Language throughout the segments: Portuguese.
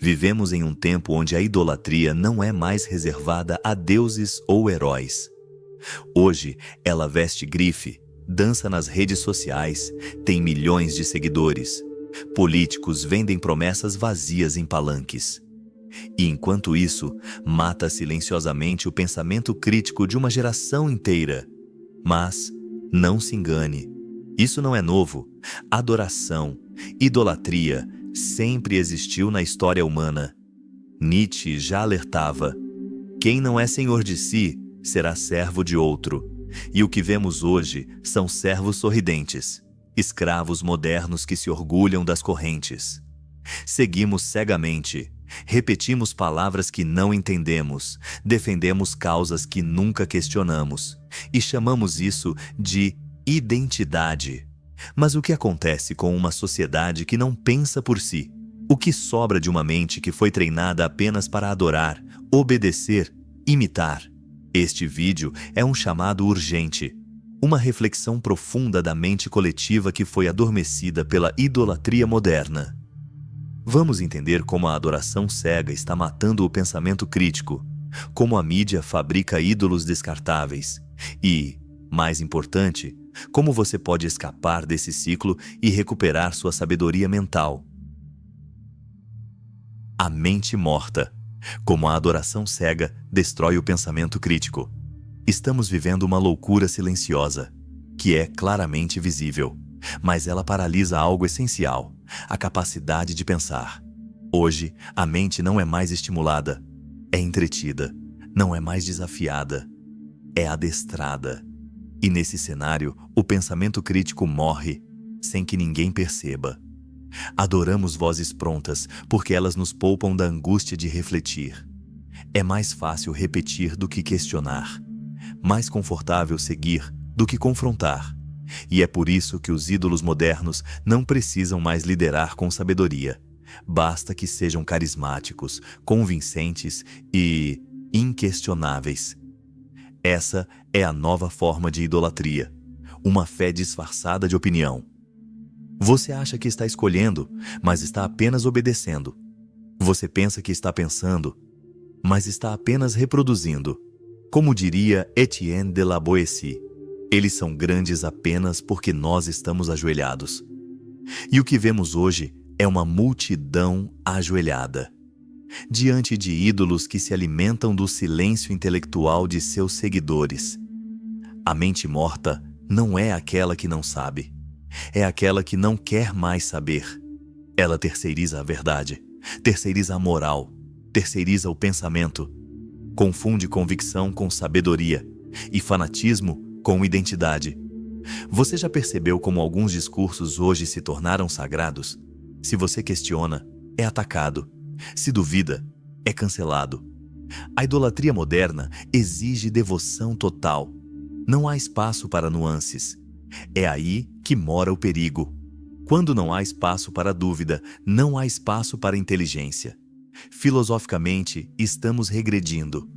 Vivemos em um tempo onde a idolatria não é mais reservada a deuses ou heróis. Hoje, ela veste grife, dança nas redes sociais, tem milhões de seguidores. Políticos vendem promessas vazias em palanques. E enquanto isso, mata silenciosamente o pensamento crítico de uma geração inteira. Mas, não se engane, isso não é novo. Adoração, idolatria, sempre existiu na história humana. Nietzsche já alertava: quem não é senhor de si, será servo de outro. E o que vemos hoje são servos sorridentes, escravos modernos que se orgulham das correntes. Seguimos cegamente, repetimos palavras que não entendemos, defendemos causas que nunca questionamos, e chamamos isso de identidade. Mas o que acontece com uma sociedade que não pensa por si? O que sobra de uma mente que foi treinada apenas para adorar, obedecer, imitar? Este vídeo é um chamado urgente, uma reflexão profunda da mente coletiva que foi adormecida pela idolatria moderna. Vamos entender como a adoração cega está matando o pensamento crítico, como a mídia fabrica ídolos descartáveis e, mais importante, como você pode escapar desse ciclo e recuperar sua sabedoria mental. A mente morta. Como a adoração cega destrói o pensamento crítico. Estamos vivendo uma loucura silenciosa, que é claramente visível, mas ela paralisa algo essencial, a capacidade de pensar. Hoje, a mente não é mais estimulada, é entretida, não é mais desafiada, é adestrada. E nesse cenário, o pensamento crítico morre, sem que ninguém perceba. Adoramos vozes prontas, porque elas nos poupam da angústia de refletir. É mais fácil repetir do que questionar, mais confortável seguir do que confrontar. E é por isso que os ídolos modernos não precisam mais liderar com sabedoria. Basta que sejam carismáticos, convincentes e inquestionáveis. Essa é a nova forma de idolatria, uma fé disfarçada de opinião. Você acha que está escolhendo, mas está apenas obedecendo. Você pensa que está pensando, mas está apenas reproduzindo. Como diria Etienne de la Boétie, eles são grandes apenas porque nós estamos ajoelhados. E o que vemos hoje é uma multidão ajoelhada, diante de ídolos que se alimentam do silêncio intelectual de seus seguidores. A mente morta não é aquela que não sabe. É aquela que não quer mais saber. Ela terceiriza a verdade, terceiriza a moral, terceiriza o pensamento. Confunde convicção com sabedoria e fanatismo com identidade. Você já percebeu como alguns discursos hoje se tornaram sagrados? Se você questiona, é atacado. Se duvida, é cancelado. A idolatria moderna exige devoção total. Não há espaço para nuances. É aí que mora o perigo. Quando não há espaço para dúvida, não há espaço para inteligência. Filosoficamente, estamos regredindo.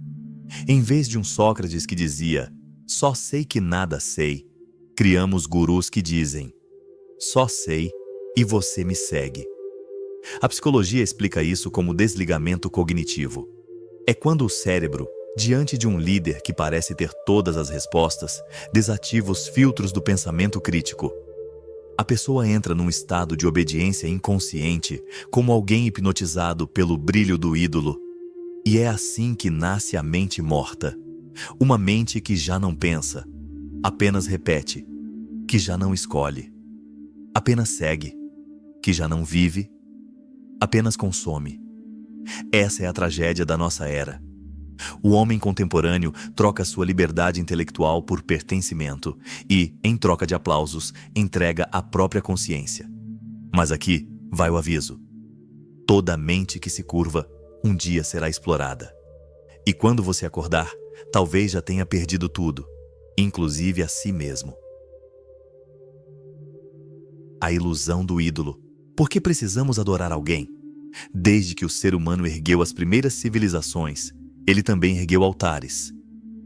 Em vez de um Sócrates que dizia, só sei que nada sei, criamos gurus que dizem, só sei e você me segue. A psicologia explica isso como desligamento cognitivo. É quando o cérebro, diante de um líder que parece ter todas as respostas, desativa os filtros do pensamento crítico. A pessoa entra num estado de obediência inconsciente, como alguém hipnotizado pelo brilho do ídolo. E é assim que nasce a mente morta. Uma mente que já não pensa, apenas repete, que já não escolhe, apenas segue, que já não vive, apenas consome. Essa é a tragédia da nossa era. O homem contemporâneo troca sua liberdade intelectual por pertencimento e, em troca de aplausos, entrega a própria consciência. Mas aqui vai o aviso. Toda mente que se curva, um dia será explorada. E quando você acordar, talvez já tenha perdido tudo, inclusive a si mesmo. A ilusão do ídolo. Por que precisamos adorar alguém? Desde que o ser humano ergueu as primeiras civilizações, ele também ergueu altares,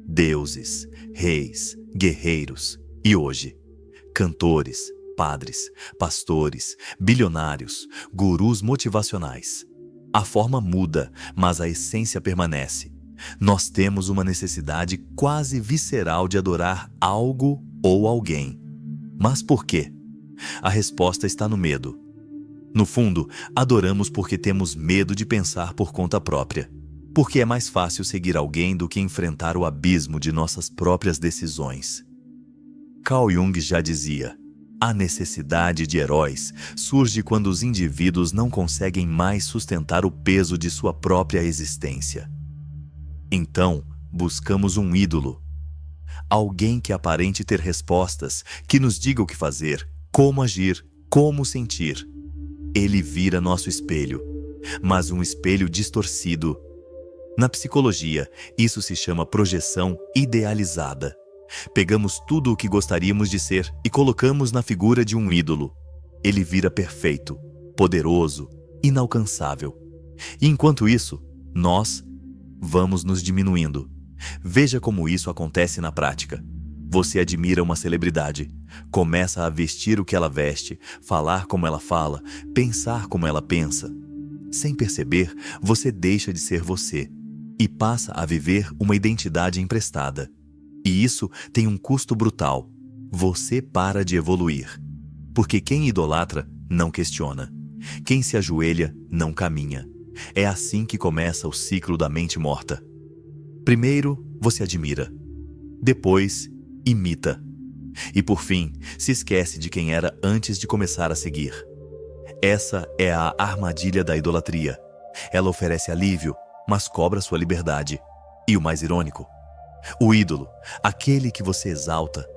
deuses, reis, guerreiros e hoje, padres, pastores, bilionários, gurus motivacionais. A forma muda, mas a essência permanece. Nós temos uma necessidade quase visceral de adorar algo ou alguém. Mas por quê? A resposta está no medo. No fundo, adoramos porque temos medo de pensar por conta própria. Porque é mais fácil seguir alguém do que enfrentar o abismo de nossas próprias decisões. Carl Jung já dizia: a necessidade de heróis surge quando os indivíduos não conseguem mais sustentar o peso de sua própria existência. Então, buscamos um ídolo. Alguém que aparente ter respostas, que nos diga o que fazer, como agir, como sentir. Ele vira nosso espelho, mas um espelho distorcido. Na psicologia, isso se chama projeção idealizada. Pegamos tudo o que gostaríamos de ser e colocamos na figura de um ídolo. Ele vira perfeito, poderoso, inalcançável. E enquanto isso, nós vamos nos diminuindo. Veja como isso acontece na prática. Você admira uma celebridade, começa a vestir o que ela veste, falar como ela fala, pensar como ela pensa. Sem perceber, você deixa de ser você e passa a viver uma identidade emprestada. E isso tem um custo brutal. Você para de evoluir. Porque quem idolatra não questiona. Quem se ajoelha não caminha. É assim que começa o ciclo da mente morta. Primeiro, você admira. Depois, imita. E por fim, se esquece de quem era antes de começar a seguir. Essa é a armadilha da idolatria. Ela oferece alívio, mas cobra sua liberdade. E o mais irônico, o ídolo, aquele que você exalta,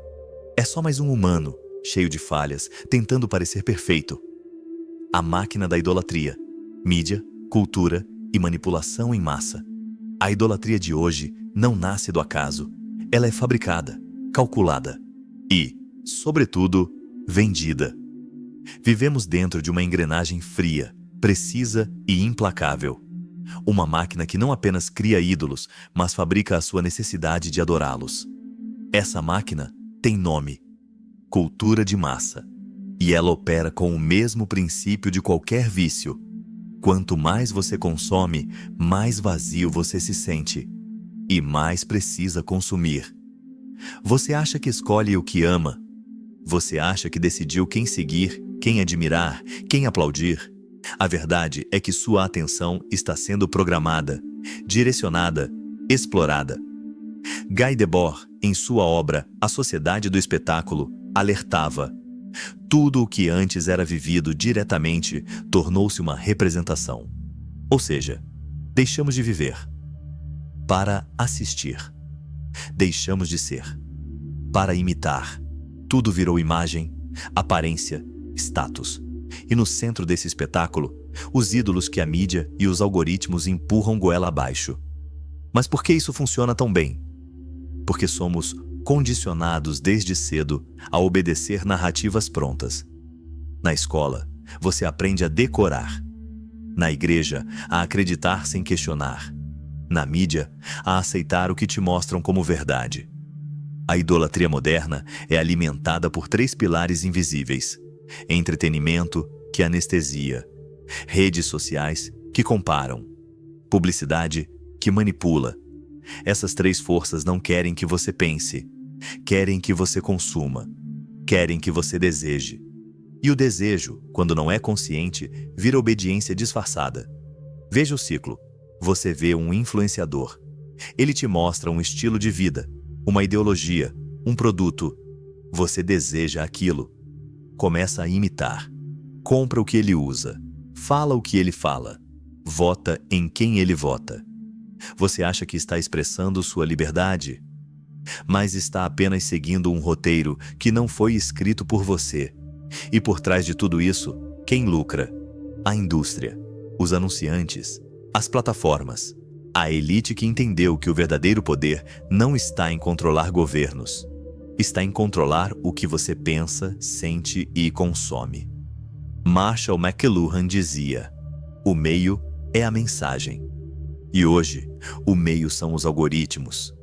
é só mais um humano, cheio de falhas, tentando parecer perfeito. A máquina da idolatria, mídia, cultura e manipulação em massa. A idolatria de hoje não nasce do acaso. Ela é fabricada, calculada e, sobretudo, vendida. Vivemos dentro de uma engrenagem fria, precisa e implacável. Uma máquina que não apenas cria ídolos, mas fabrica a sua necessidade de adorá-los. Essa máquina tem nome: cultura de massa. E ela opera com o mesmo princípio de qualquer vício. Quanto mais você consome, mais vazio você se sente e mais precisa consumir. Você acha que escolhe o que ama? Você acha que decidiu quem seguir, quem admirar, quem aplaudir? A verdade é que sua atenção está sendo programada, direcionada, explorada. Guy Debord, em sua obra A Sociedade do Espetáculo, alertava: tudo o que antes era vivido diretamente tornou-se uma representação. Ou seja, deixamos de viver para assistir. Deixamos de ser para imitar. Tudo virou imagem, aparência, status. E no centro desse espetáculo, os ídolos que a mídia e os algoritmos empurram goela abaixo. Mas por que isso funciona tão bem? Porque somos condicionados desde cedo a obedecer narrativas prontas. Na escola, você aprende a decorar. Na igreja, a acreditar sem questionar. Na mídia, a aceitar o que te mostram como verdade. A idolatria moderna é alimentada por 3 pilares invisíveis: entretenimento, que anestesia; redes sociais, que comparam; publicidade, que manipula. Essas 3 forças não querem que você pense, querem que você consuma, querem que você deseje. E o desejo, quando não é consciente, vira obediência disfarçada. Veja o ciclo. Você vê um influenciador. Ele te mostra um estilo de vida, uma ideologia, um produto. Você deseja aquilo. Começa a imitar. Compra o que ele usa. Fala o que ele fala. Vota em quem ele vota. Você acha que está expressando sua liberdade? Mas está apenas seguindo um roteiro que não foi escrito por você. E por trás de tudo isso, quem lucra? A indústria, os anunciantes, as plataformas, a elite que entendeu que o verdadeiro poder não está em controlar governos. Está em controlar o que você pensa, sente e consome. Marshall McLuhan dizia: o meio é a mensagem. E hoje, o meio são os algoritmos.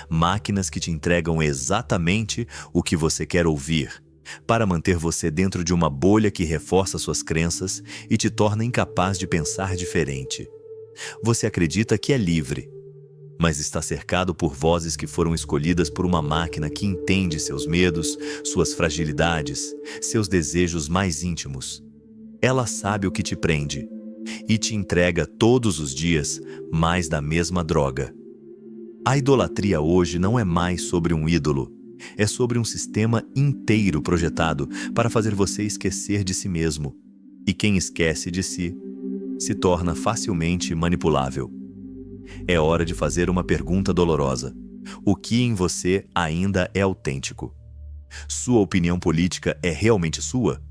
Máquinas que te entregam exatamente o que você quer ouvir, para manter você dentro de uma bolha que reforça suas crenças e te torna incapaz de pensar diferente. Você acredita que é livre, mas está cercado por vozes que foram escolhidas por uma máquina que entende seus medos, suas fragilidades, seus desejos mais íntimos. Ela sabe o que te prende e te entrega todos os dias mais da mesma droga. A idolatria hoje não é mais sobre um ídolo, é sobre um sistema inteiro projetado para fazer você esquecer de si mesmo. E quem esquece de si se torna facilmente manipulável. É hora de fazer uma pergunta dolorosa. O que em você ainda é autêntico? Sua opinião política é realmente sua?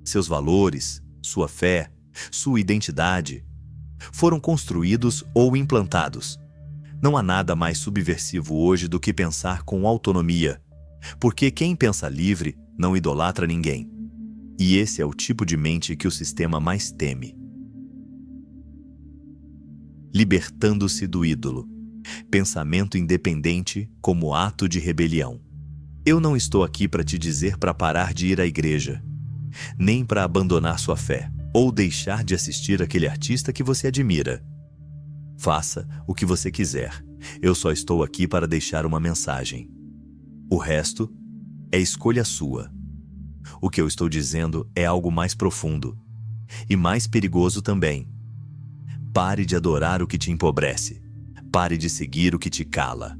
Seus valores, sua fé, sua identidade foram construídos ou implantados? Não há nada mais subversivo hoje do que pensar com autonomia, porque quem pensa livre não idolatra ninguém. E esse é o tipo de mente que o sistema mais teme. Libertando-se do ídolo. Pensamento independente como ato de rebelião. Eu não estou aqui para te dizer para parar de ir à igreja, nem para abandonar sua fé, ou deixar de assistir aquele artista que você admira. Faça o que você quiser. Eu só estou aqui para deixar uma mensagem. O resto é escolha sua. O que eu estou dizendo é algo mais profundo e mais perigoso também. Pare de adorar o que te empobrece. Pare de seguir o que te cala.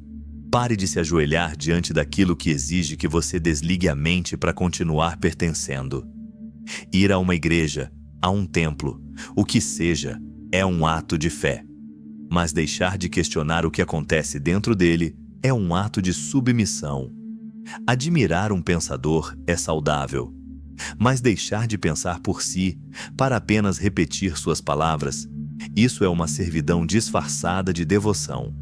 Pare de se ajoelhar diante daquilo que exige que você desligue a mente para continuar pertencendo. Ir a uma igreja, a um templo, o que seja, é um ato de fé. Mas deixar de questionar o que acontece dentro dele é um ato de submissão. Admirar um pensador é saudável, mas deixar de pensar por si para apenas repetir suas palavras, isso é uma servidão disfarçada de devoção.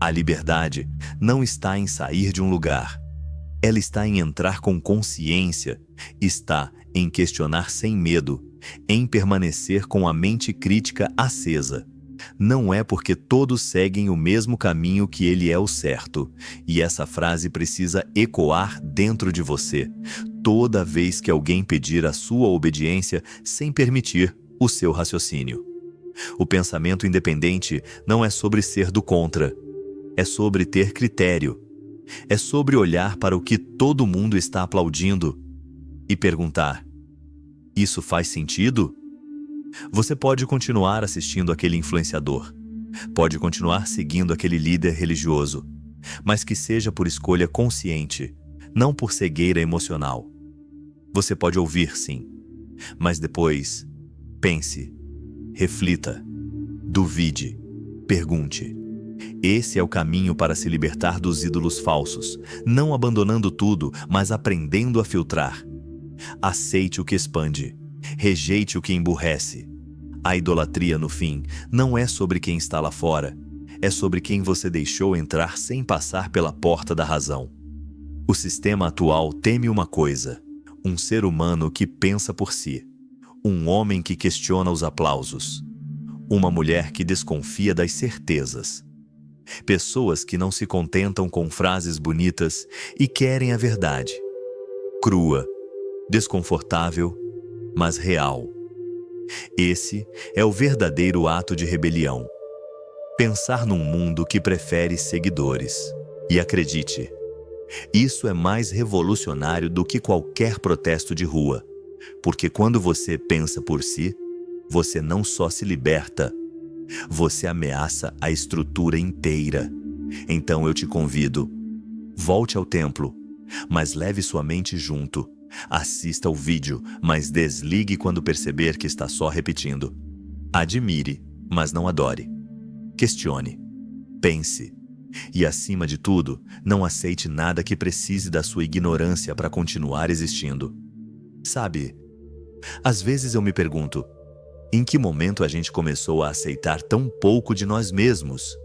A liberdade não está em sair de um lugar. Ela está em entrar com consciência, está em questionar sem medo, em permanecer com a mente crítica acesa. Não é porque todos seguem o mesmo caminho que ele é o certo, e essa frase precisa ecoar dentro de você, toda vez que alguém pedir a sua obediência sem permitir o seu raciocínio. O pensamento independente não é sobre ser do contra, é sobre ter critério, é sobre olhar para o que todo mundo está aplaudindo e perguntar: isso faz sentido? Você pode continuar assistindo aquele influenciador, pode continuar seguindo aquele líder religioso, mas que seja por escolha consciente, não por cegueira emocional. Você pode ouvir, sim, mas depois pense, reflita, duvide, pergunte. Esse é o caminho para se libertar dos ídolos falsos, não abandonando tudo, mas aprendendo a filtrar. Aceite o que expande, rejeite o que emburrece. A idolatria, no fim, não é sobre quem está lá fora, é sobre quem você deixou entrar sem passar pela porta da razão. O sistema atual teme uma coisa: um ser humano que pensa por si, um homem que questiona os aplausos, uma mulher que desconfia das certezas. Pessoas que não se contentam com frases bonitas e querem a verdade. Crua, desconfortável, mas real. Esse é o verdadeiro ato de rebelião. Pensar num mundo que prefere seguidores. E acredite, isso é mais revolucionário do que qualquer protesto de rua, porque quando você pensa por si, você não só se liberta, você ameaça a estrutura inteira. Então eu te convido, volte ao templo, mas leve sua mente junto. Assista o vídeo, mas desligue quando perceber que está só repetindo. Admire, mas não adore. Questione, pense. E acima de tudo, não aceite nada que precise da sua ignorância para continuar existindo. Sabe, às vezes eu me pergunto, em que momento a gente começou a aceitar tão pouco de nós mesmos?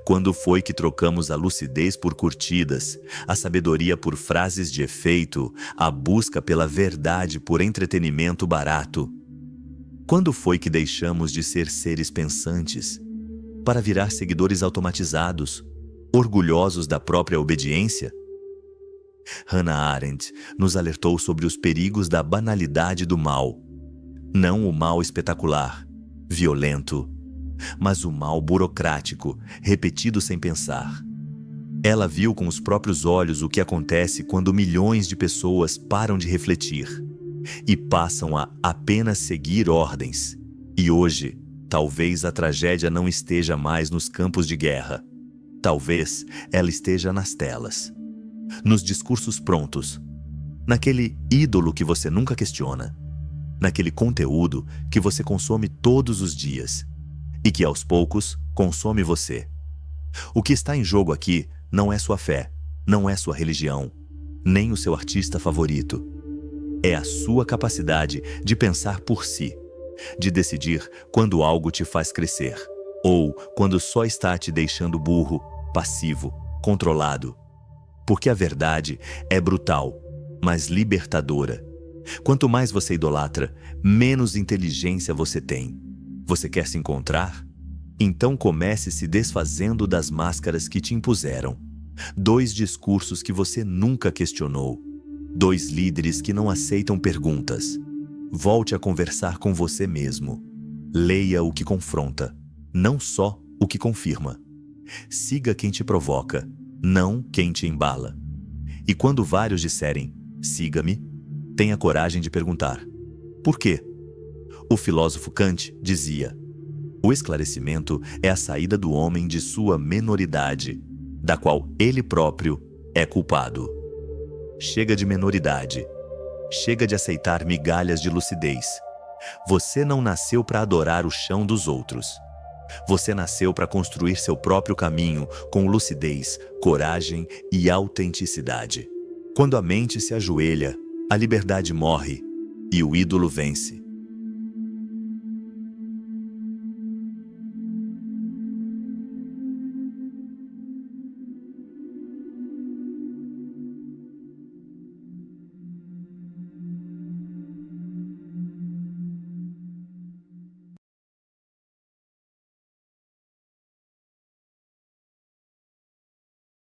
Quando foi que trocamos a lucidez por curtidas, a sabedoria por frases de efeito, a busca pela verdade por entretenimento barato? Quando foi que deixamos de ser seres pensantes para virar seguidores automatizados, orgulhosos da própria obediência? Hannah Arendt nos alertou sobre os perigos da banalidade do mal. Não o mal espetacular, violento, mas o mal burocrático, repetido sem pensar. Ela viu com os próprios olhos o que acontece quando milhões de pessoas param de refletir e passam a apenas seguir ordens. E hoje, talvez a tragédia não esteja mais nos campos de guerra. Talvez ela esteja nas telas, nos discursos prontos, naquele ídolo que você nunca questiona, naquele conteúdo que você consome todos os dias e que aos poucos consome você. O que está em jogo aqui não é sua fé, não é sua religião, nem o seu artista favorito. É a sua capacidade de pensar por si, de decidir quando algo te faz crescer, ou quando só está te deixando burro, passivo, controlado. Porque a verdade é brutal, mas libertadora. Quanto mais você idolatra, menos inteligência você tem. Você quer se encontrar? Então comece se desfazendo das máscaras que te impuseram. 2 discursos que você nunca questionou. 2 líderes que não aceitam perguntas. Volte a conversar com você mesmo. Leia o que confronta, não só o que confirma. Siga quem te provoca, não quem te embala. E quando vários disserem, siga-me, tenha coragem de perguntar, por quê? O filósofo Kant dizia, o esclarecimento é a saída do homem de sua menoridade, da qual ele próprio é culpado. Chega de menoridade. Chega de aceitar migalhas de lucidez. Você não nasceu para adorar o chão dos outros. Você nasceu para construir seu próprio caminho com lucidez, coragem e autenticidade. Quando a mente se ajoelha, a liberdade morre e o ídolo vence.